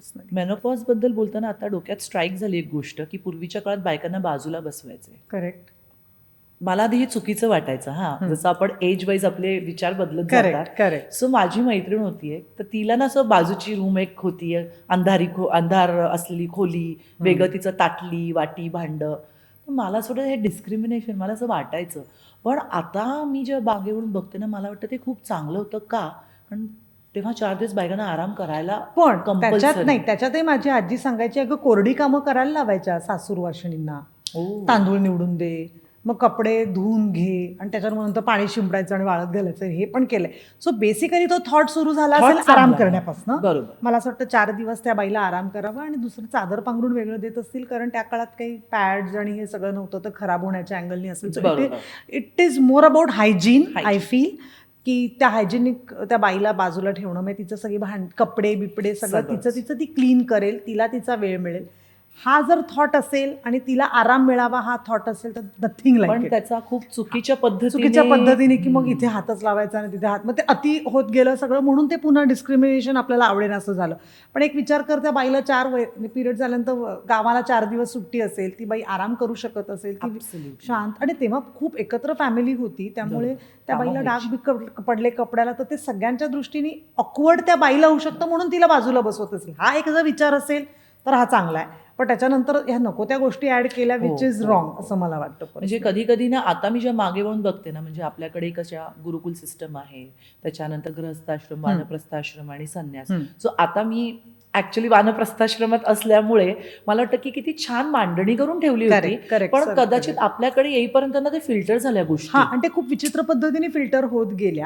Personally. Menopause बद्दल बोलताना आता डोक्यात स्ट्राईक झाली एक गोष्ट की पूर्वीच्या काळात बायकांना बाजूला बसवायचे. करेक्ट. मला आधी हे चुकीचं वाटायचं. जसं आपण एज वाईज आपले विचार बदलत करेक्ट, जातात. करेक्ट. सो माझी मैत्रीण होती एक, तर तिला ना असं बाजूची रूम एक होती, अंधार असलेली खोली, वेगळं तिचं ताटली वाटी भांड. तर मला असं हे डिस्क्रिमिनेशन मला असं वाटायचं. पण आता मी जेव्हा बागेवरून बघते ना, मला वाटतं ते खूप चांगलं होतं. का? कारण तेव्हा 4 दिवस बायकांना आराम करायला पण त्याच्यात कंपल्सरी. नाही, त्याच्यातही माझी आजी सांगायची, अगं कोरडी कामं करायला लावायच्या सासूरवाशिणींना. हो. तांदूळ निवडून दे, मग कपडे धुवून घे, आणि त्याच्यावर नंतर पाणी शिंपडायचं आणि वाळत घालायचं, हे पण केलंय. सो बेसिकली तो थॉट सुरू झाला Thought असेल चांगला आराम आहे. करण्यापासून. बरोबर. मला असं वाटतं 4 दिवस त्या बाईला आराम करावा आणि दुसरं चादर पांघरून वेगळं देत असतील, कारण त्या काळात काही पॅड्स आणि हे सगळं नव्हतं, तर खराब होण्याच्या अँगलनी असेल. सो बरोबर. It is more about hygiene. I Hygiene. Feel की त्या हायजेनिक त्या बाईला बाजूला ठेवणं, म्हणजे तिचं सगळी कपडे बिपडे सगळं तिचं ती क्लीन करेल, तिला तिचा वेळ मिळेल, हा जर थॉट असेल आणि तिला आराम मिळावा हा थॉट असेल, तर नथिंग पण लाईक इट. त्याचा खूप चुकीच्या पद्धतीने की मग इथे हातच लावायचा आणि तिथे हात, मग ते अति होत गेलं सगळं, म्हणून ते पुन्हा डिस्क्रिमिनेशन आपल्याला आवडेन असं झालं. पण एक विचार कर, त्या बाईला 4 पिरियड झाल्यानंतर गावाला 4 दिवस सुट्टी असेल, ती बाई आराम करू शकत असेल, ती Absolutely. शांत. आणि तेव्हा खूप एकत्र फॅमिली होती, त्यामुळे त्या बाईला डाग पडले कपड्याला, तर ते सगळ्यांच्या दृष्टीने ऑकवर्ड त्या बाईला होऊ शकतं, म्हणून तिला बाजूला बसवत असेल. हा एक जर विचार असेल तर हा चांगला आहे. पण त्याच्यानंतर ह्या नको त्या गोष्टी ऍड केल्या, विच इज रॉंग, असं मला वाटतं. म्हणजे कधी कधी ना, आता मी जेव्हा मागे वळून बघते ना, म्हणजे आपल्याकडे कशा गुरुकुल सिस्टम आहे, त्याच्यानंतर गृहस्थाश्रम, वानप्रस्थाश्रम आणि संन्यास. सो आता मी ऍक्च्युली वानप्रस्थाश्रमात असल्यामुळे मला वाटतं की किती छान मांडणी करून ठेवली होती. Correct, पण sir, कदाचित आपल्याकडे येईपर्यंत ना ते फिल्टर झाल्या गोष्टी. आणि ते खूप विचित्र पद्धतीने फिल्टर होत गेल्या.